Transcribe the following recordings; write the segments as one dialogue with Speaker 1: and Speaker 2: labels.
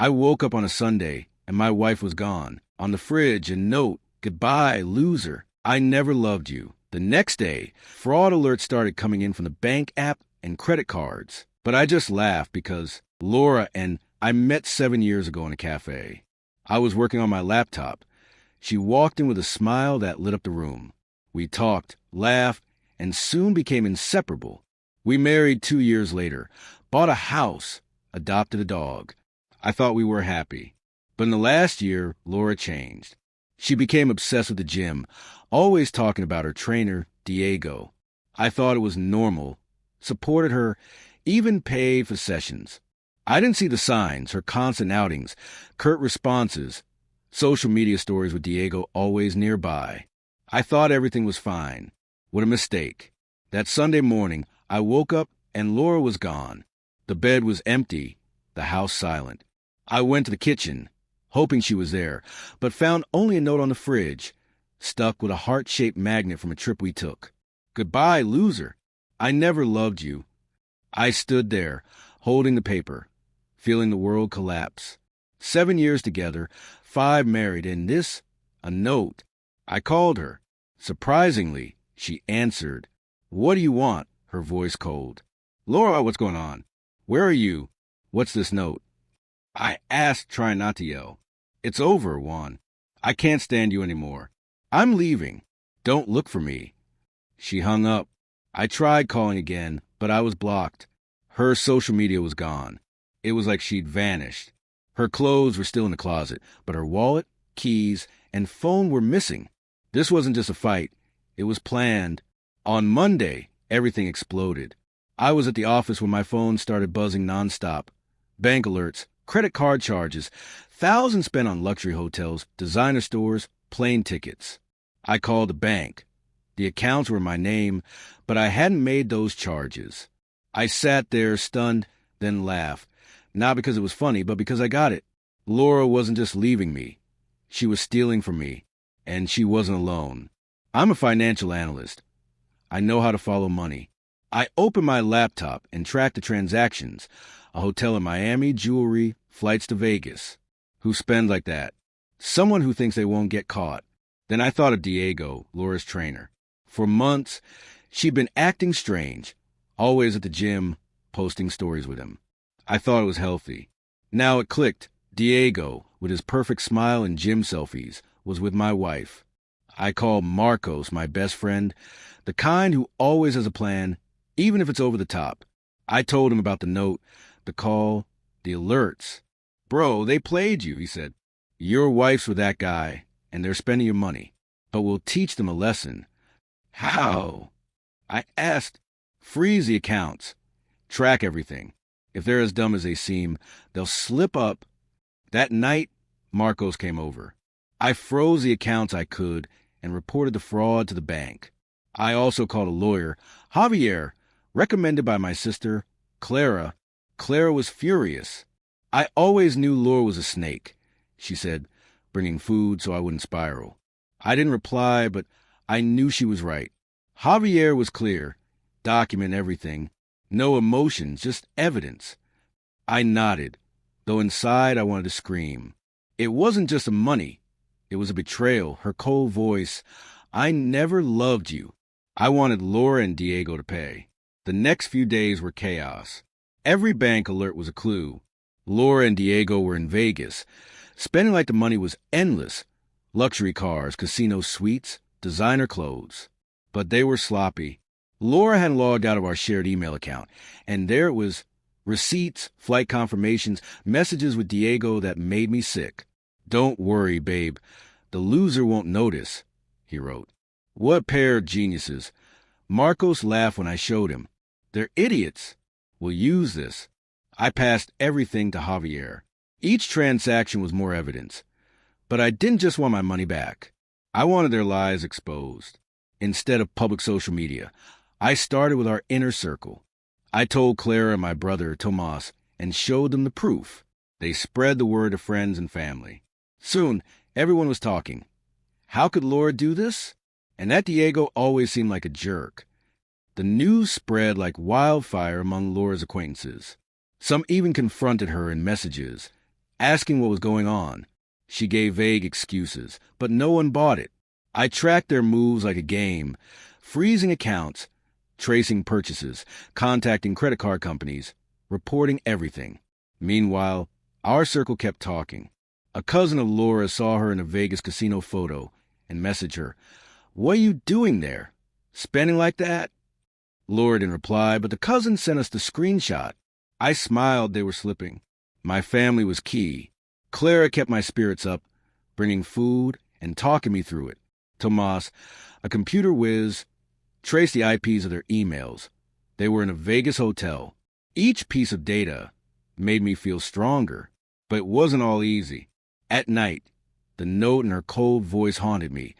Speaker 1: I woke up on a Sunday, and my wife was gone. On the fridge, a note, "Goodbye, loser. I never loved you." The next day, fraud alerts started coming in from the bank app and credit cards. But I just laughed because Laura and I met 7 years ago in a cafe. I was working on my laptop. She walked in with a smile that lit up the room. We talked, laughed, and soon became inseparable. We married 2 years later, bought a house, adopted a dog. I thought we were happy. But in the last year, Laura changed. She became obsessed with the gym, always talking about her trainer, Diego. I thought it was normal, supported her, even paid for sessions. I didn't see the signs, her constant outings, curt responses, social media stories with Diego always nearby. I thought everything was fine. What a mistake. That Sunday morning, I woke up and Laura was gone. The bed was empty, the house silent. I went to the kitchen, hoping she was there, but found only a note on the fridge, stuck with a heart-shaped magnet from a trip we took. "Goodbye, loser. I never loved you." I stood there, holding the paper, feeling the world collapse. 7 years together, 5 married, and this, a note. I called her. Surprisingly, she answered. "What do you want?" Her voice cold. "Laura, what's going on? Where are you? What's this note?" I asked, trying not to yell. "It's over, Juan. I can't stand you anymore. I'm leaving. Don't look for me." She hung up. I tried calling again, but I was blocked. Her social media was gone. It was like she'd vanished. Her clothes were still in the closet, but her wallet, keys, and phone were missing. This wasn't just a fight. It was planned. On Monday, everything exploded. I was at the office when my phone started buzzing nonstop. Bank alerts, credit card charges, thousands spent on luxury hotels, designer stores, plane tickets. I called the bank. The accounts were in my name, but I hadn't made those charges. I sat there stunned, then laughed. Not because it was funny, but because I got it. Laura wasn't just leaving me. She was stealing from me, and she wasn't alone. I'm a financial analyst. I know how to follow money. I opened my laptop and tracked the transactions. A hotel in Miami, jewelry, flights to Vegas. Who spend like that? Someone who thinks they won't get caught. Then I thought of Diego, Laura's trainer. For months, she'd been acting strange, always at the gym, posting stories with him. I thought it was healthy. Now it clicked. Diego, with his perfect smile and gym selfies, was with my wife. I called Marcos, my best friend, the kind who always has a plan, even if it's over the top. I told him about the note, the call, the alerts. "Bro, they played you," he said. "Your wife's with that guy, and they're spending your money. But we'll teach them a lesson." "How?" I asked. "Freeze the accounts. Track everything. If they're as dumb as they seem, they'll slip up." That night, Marcos came over. I froze the accounts I could and reported the fraud to the bank. I also called a lawyer, Javier, recommended by my sister, Clara. Clara was furious. "I always knew Laura was a snake," she said, bringing food so I wouldn't spiral. I didn't reply, but I knew she was right. Javier was clear. Document everything. No emotions, just evidence. I nodded, though inside I wanted to scream. It wasn't just the money. It was a betrayal, her cold voice. "I never loved you." I wanted Laura and Diego to pay. The next few days were chaos. Every bank alert was a clue. Laura and Diego were in Vegas. Spending like the money was endless. Luxury cars, casino suites, designer clothes. But they were sloppy. Laura had logged out of our shared email account, and there it was. Receipts, flight confirmations, messages with Diego that made me sick. "Don't worry, babe. The loser won't notice," he wrote. What pair of geniuses. Marcos laughed when I showed him. "They're idiots. We'll use this." I passed everything to Javier. Each transaction was more evidence. But I didn't just want my money back. I wanted their lies exposed. Instead of public social media, I started with our inner circle. I told Clara and my brother, Tomas, and showed them the proof. They spread the word to friends and family. Soon, everyone was talking. How could Laura do this? And that Diego always seemed like a jerk. The news spread like wildfire among Laura's acquaintances. Some even confronted her in messages. asking what was going on. She gave vague excuses, but no one bought it. I tracked their moves like a game, freezing accounts, tracing purchases, contacting credit card companies, reporting everything. Meanwhile, our circle kept talking. A cousin of Laura saw her in a Vegas casino photo and messaged her, "What are you doing there? Spending like that?" Laura didn't reply, but the cousin sent us the screenshot. I smiled they were slipping. My family was key. Clara kept my spirits up, bringing food and talking me through it. Tomas, a computer whiz, traced the IPs of their emails. They were in a Vegas hotel. Each piece of data made me feel stronger, but it wasn't all easy. At night, the note in her cold voice haunted me.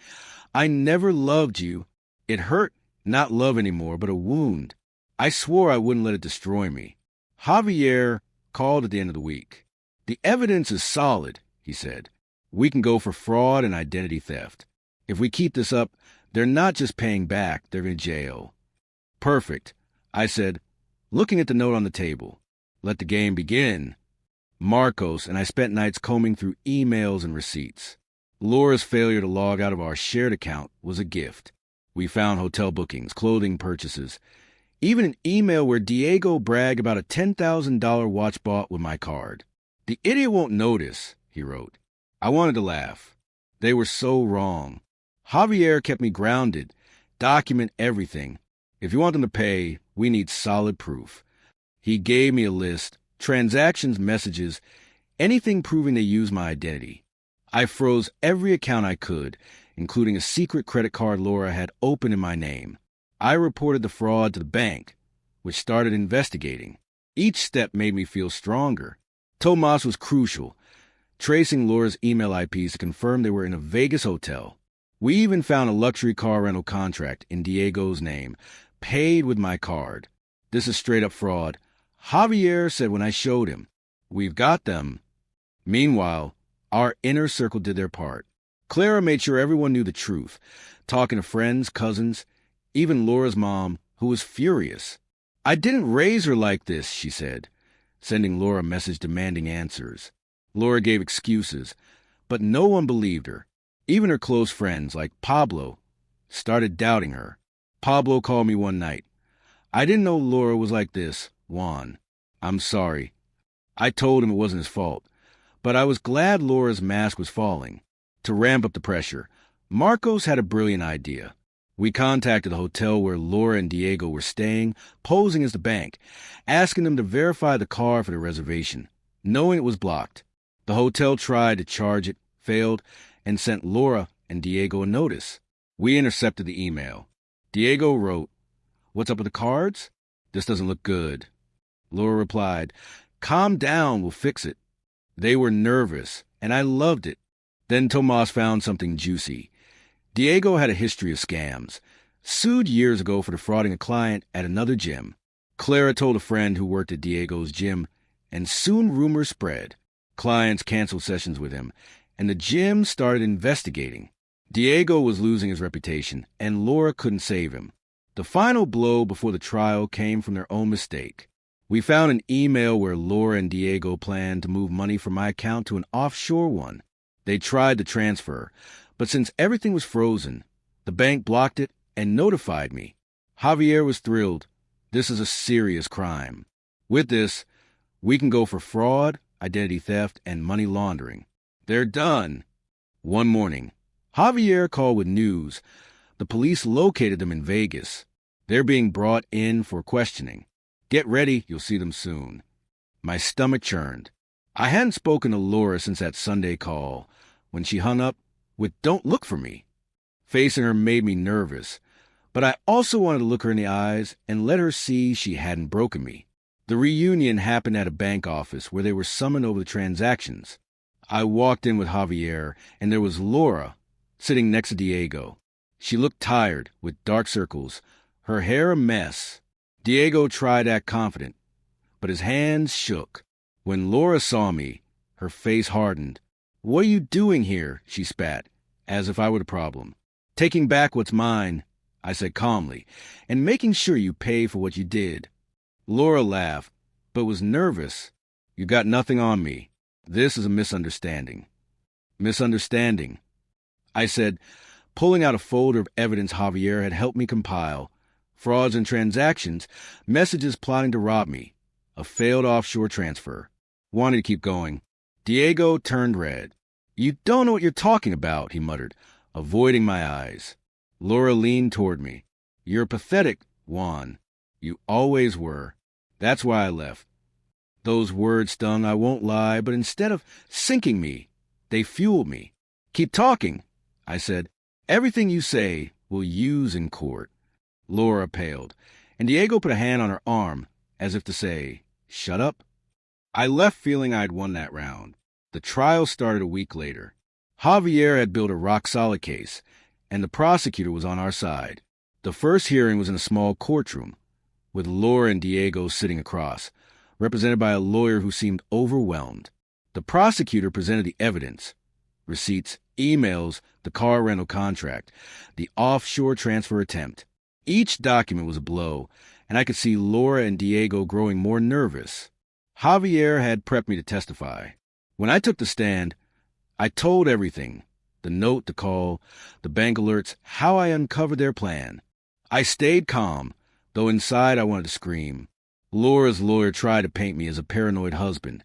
Speaker 1: "I never loved you." It hurt, not love anymore, but a wound. I swore I wouldn't let it destroy me. Javier called at the end of the week. "The evidence is solid," he said. "We can go for fraud and identity theft. If we keep this up, they're not just paying back, they're in jail." "Perfect," I said, looking at the note on the table. "Let the game begin." Marcos and I spent nights combing through emails and receipts. Laura's failure to log out of our shared account was a gift. We found hotel bookings, clothing purchases, even an email where Diego bragged about a $10,000 watch bought with my card. "The idiot won't notice," he wrote. I wanted to laugh. They were so wrong. Javier kept me grounded. Document everything. If you want them to pay, we need solid proof. He gave me a list, transactions, messages, anything proving they used my identity. I froze every account I could, including a secret credit card Laura had open in my name. I reported the fraud to the bank, which started investigating. Each step made me feel stronger. Tomas was crucial, tracing Laura's email IPs to confirm they were in a Vegas hotel. We even found a luxury car rental contract in Diego's name, paid with my card. "This is straight up fraud," Javier said when I showed him. "We've got them." Meanwhile, our inner circle did their part. Clara made sure everyone knew the truth, talking to friends, cousins, even Laura's mom, who was furious. "I didn't raise her like this," she said, sending Laura a message demanding answers. Laura gave excuses, but no one believed her. Even her close friends, like Pablo, started doubting her. Pablo called me one night. "I didn't know Laura was like this, Juan. I'm sorry." I told him it wasn't his fault, but I was glad Laura's mask was falling. To ramp up the pressure, Marcos had a brilliant idea. We contacted the hotel where Laura and Diego were staying, posing as the bank, asking them to verify the car for the reservation, knowing it was blocked. The hotel tried to charge it, failed, and sent Laura and Diego a notice. We intercepted the email. Diego wrote, "What's up with the cards? This doesn't look good." Laura replied, "Calm down, we'll fix it." They were nervous, and I loved it. Then Tomas found something juicy. Diego had a history of scams, sued years ago for defrauding a client at another gym. Clara told a friend who worked at Diego's gym, and soon rumors spread. Clients canceled sessions with him, and the gym started investigating. Diego was losing his reputation, and Laura couldn't save him. The final blow before the trial came from their own mistake. We found an email where Laura and Diego planned to move money from my account to an offshore one. They tried to transfer, but since everything was frozen, the bank blocked it and notified me. Javier was thrilled. This is a serious crime. With this, we can go for fraud, identity theft, and money laundering. They're done. One morning, Javier called with news. The police located them in Vegas. They're being brought in for questioning. Get ready, you'll see them soon. My stomach churned. I hadn't spoken to Laura since that Sunday call, when she hung up with "Don't look for me." Facing her made me nervous, but I also wanted to look her in the eyes and let her see she hadn't broken me. The reunion happened at a bank office where they were summoned over the transactions. I walked in with Javier, and there was Laura sitting next to Diego. She looked tired, with dark circles, her hair a mess. Diego tried to act confident, but his hands shook. When Laura saw me, her face hardened. "What are you doing here?" she spat, as if I were the problem. "Taking back what's mine," I said calmly, "and making sure you pay for what you did." Laura laughed, but was nervous. "You got nothing on me." This is a misunderstanding. Misunderstanding, I said, pulling out a folder of evidence Javier had helped me compile. Frauds and transactions, messages plotting to rob me, a failed offshore transfer. Wanted to keep going. Diego turned red. You don't know what you're talking about, he muttered, avoiding my eyes. Laura leaned toward me. You're pathetic, Juan. You always were. That's why I left. Those words stung, I won't lie, but instead of sinking me, they fueled me. Keep talking, I said. Everything you say we'll use in court. Laura paled, and Diego put a hand on her arm, as if to say, shut up. I left feeling I'd won that round. The trial started a week later. Javier had built a rock-solid case, and the prosecutor was on our side. The first hearing was in a small courtroom, with Laura and Diego sitting across, represented by a lawyer who seemed overwhelmed. The prosecutor presented the evidence, receipts, emails, the car rental contract, the offshore transfer attempt. Each document was a blow, and I could see Laura and Diego growing more nervous. Javier had prepped me to testify. When I took the stand, I told everything, the note, the call, the bank alerts, how I uncovered their plan. I stayed calm, though inside I wanted to scream. Laura's lawyer tried to paint me as a paranoid husband,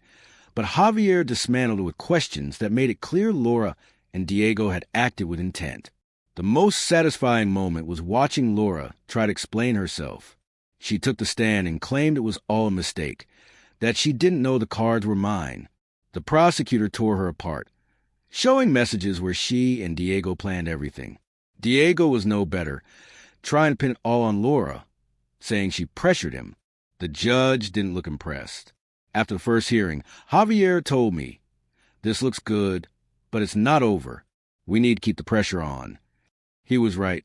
Speaker 1: but Javier dismantled it with questions that made it clear Laura and Diego had acted with intent. The most satisfying moment was watching Laura try to explain herself. She took the stand and claimed it was all a mistake, that she didn't know the cards were mine. The prosecutor tore her apart, showing messages where she and Diego planned everything. Diego was no better, trying to pin it all on Laura, saying she pressured him. The judge didn't look impressed. After the first hearing, Javier told me, this looks good, but it's not over. We need to keep the pressure on. He was right.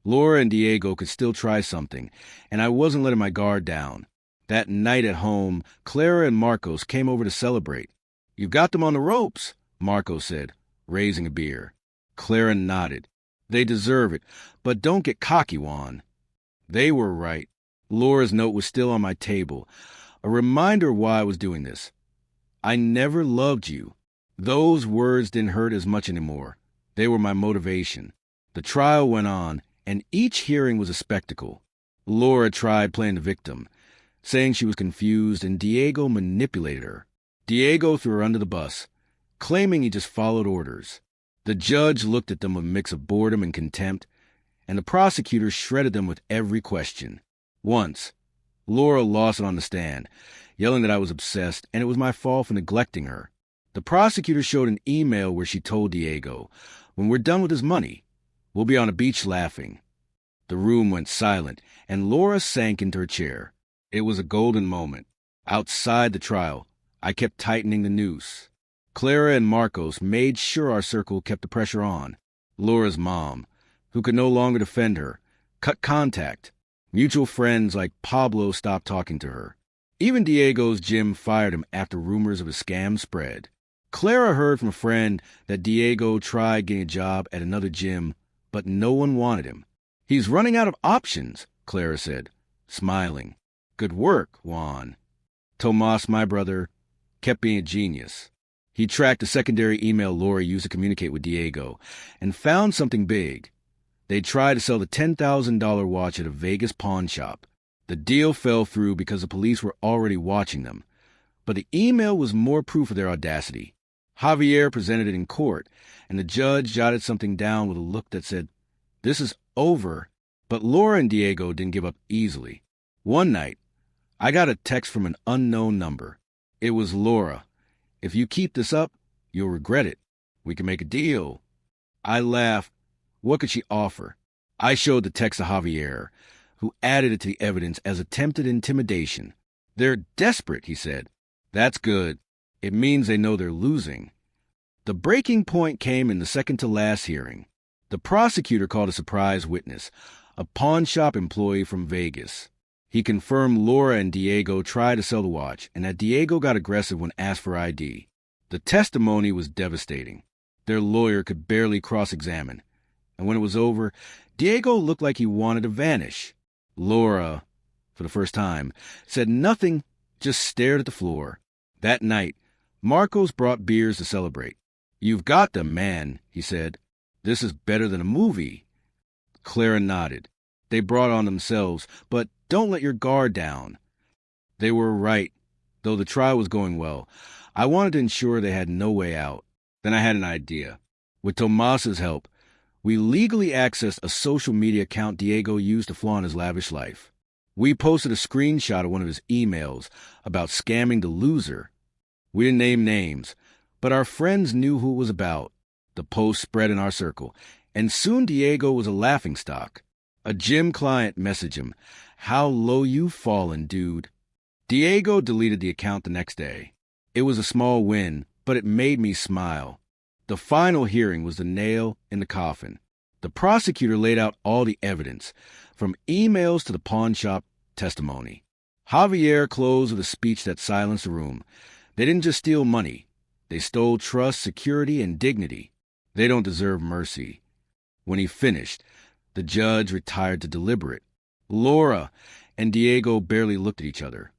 Speaker 1: Laura and Diego could still try something, and I wasn't letting my guard down. That night at home, Clara and Marcos came over to celebrate. You've got them on the ropes, Marcos said, raising a beer. Clara nodded. They deserve it, but don't get cocky, Juan. They were right. Laura's note was still on my table, a reminder of why I was doing this. I never loved you. Those words didn't hurt as much anymore. They were my motivation. The trial went on, and each hearing was a spectacle. Laura tried playing the victim, saying she was confused, and Diego manipulated her. Diego threw her under the bus, claiming he just followed orders. The judge looked at them with a mix of boredom and contempt, and the prosecutor shredded them with every question. Once, Laura lost it on the stand, yelling that I was obsessed, and it was my fault for neglecting her. The prosecutor showed an email where she told Diego, when we're done with his money, we'll be on a beach laughing. The room went silent, and Laura sank into her chair. It was a golden moment. Outside the trial, I kept tightening the noose. Clara and Marcos made sure our circle kept the pressure on. Laura's mom, who could no longer defend her, cut contact. Mutual friends like Pablo stopped talking to her. Even Diego's gym fired him after rumors of a scam spread. Clara heard from a friend that Diego tried getting a job at another gym, but no one wanted him. He's running out of options, Clara said, smiling. Good work, Juan. Tomas, my brother, kept being a genius. He tracked a secondary email Laura used to communicate with Diego and found something big. They tried to sell the $10,000 watch at a Vegas pawn shop. The deal fell through because the police were already watching them, but the email was more proof of their audacity. Javier presented it in court, and the judge jotted something down with a look that said, this is over, but Laura and Diego didn't give up easily. One night, I got a text from an unknown number. It was Laura. If you keep this up, you'll regret it. We can make a deal. I laughed. What could she offer? I showed the text to Javier, who added it to the evidence as attempted intimidation. They're desperate, he said. That's good. It means they know they're losing. The breaking point came in the second-to-last hearing. The prosecutor called a surprise witness, a pawn shop employee from Vegas. He confirmed Laura and Diego tried to sell the watch and that Diego got aggressive when asked for ID. The testimony was devastating. Their lawyer could barely cross-examine, and when it was over, Diego looked like he wanted to vanish. Laura, for the first time, said nothing, just stared at the floor. That night, Marcos brought beers to celebrate. "You've got them, man," he said. "This is better than a movie." Clara nodded. "They brought on themselves, but don't let your guard down." They were right, though the trial was going well. I wanted to ensure they had no way out. Then I had an idea. With Tomas's help, we legally accessed a social media account Diego used to flaunt his lavish life. We posted a screenshot of one of his emails about scamming the loser. We didn't name names, but our friends knew who it was about. The post spread in our circle, and soon Diego was a laughingstock. A gym client messaged him, "How low you've fallen, dude." Diego deleted the account the next day. It was a small win, but it made me smile. The final hearing was the nail in the coffin. The prosecutor laid out all the evidence, from emails to the pawn shop testimony. Javier closed with a speech that silenced the room. They didn't just steal money. They stole trust, security, and dignity. They don't deserve mercy. When he finished, the judge retired to deliberate. Laura and Diego barely looked at each other.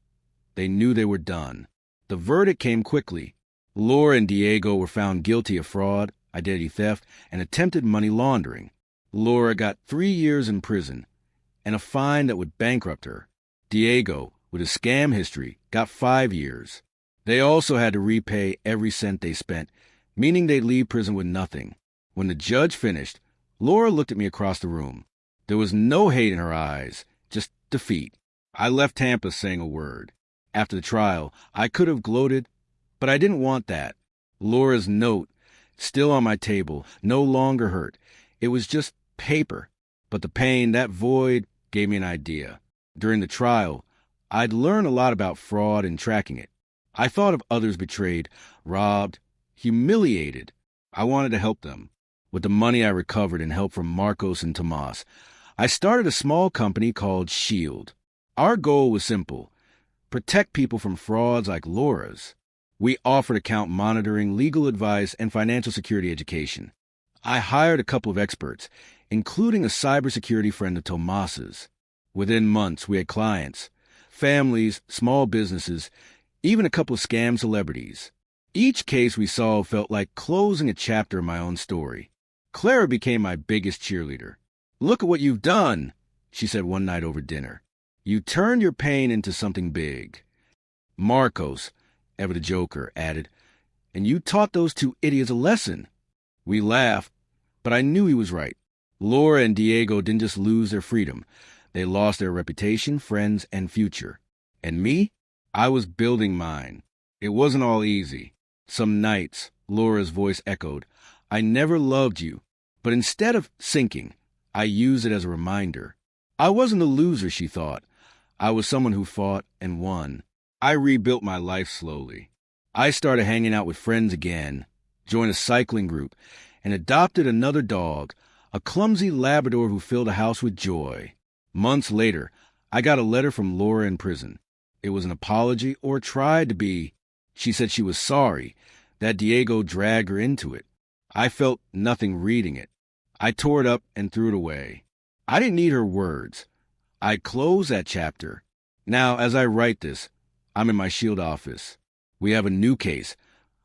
Speaker 1: They knew they were done. The verdict came quickly. Laura and Diego were found guilty of fraud, identity theft, and attempted money laundering. Laura got 3 years in prison and a fine that would bankrupt her. Diego, with a scam history, got 5 years. They also had to repay every cent they spent, meaning they'd leave prison with nothing. When the judge finished, Laura looked at me across the room. There was no hate in her eyes, just defeat. I left Tampa saying a word. After the trial, I could have gloated, but I didn't want that. Laura's note, still on my table, no longer hurt. It was just paper. But the pain, that void, gave me an idea. During the trial, I'd learned a lot about fraud and tracking it. I thought of others betrayed, robbed, humiliated. I wanted to help them. With the money I recovered and help from Marcos and Tomas, I started a small company called Shield. Our goal was simple: protect people from frauds like Laura's. We offered account monitoring, legal advice, and financial security education. I hired a couple of experts, including a cybersecurity friend of Tomas's. Within months, we had clients, families, small businesses, even a couple of scam celebrities. Each case we solved felt like closing a chapter in my own story. Clara became my biggest cheerleader. "Look at what you've done," she said one night over dinner. "You turned your pain into something big." Marcos, ever the joker, added, "And you taught those 2 idiots a lesson." We laughed, but I knew he was right. Laura and Diego didn't just lose their freedom. They lost their reputation, friends, and future. And me? I was building mine. It wasn't all easy. Some nights, Laura's voice echoed, "I never loved you." But instead of sinking, I used it as a reminder. I wasn't a loser, she thought. I was someone who fought and won. I rebuilt my life slowly. I started hanging out with friends again, joined a cycling group, and adopted another dog, a clumsy Labrador who filled a house with joy. Months later, I got a letter from Laura in prison. It was an apology, or tried to be. She said she was sorry, that Diego dragged her into it. I felt nothing reading it. I tore it up and threw it away. I didn't need her words. I closed that chapter. Now, as I write this, I'm in my Shield office. We have a new case,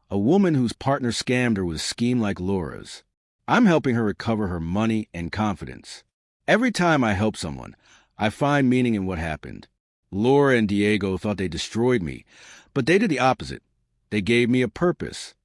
Speaker 1: a woman whose partner scammed her with a scheme like Laura's. I'm helping her recover her money and confidence. Every time I help someone, I find meaning in what happened. Laura and Diego thought they destroyed me, but they did the opposite. They gave me a purpose.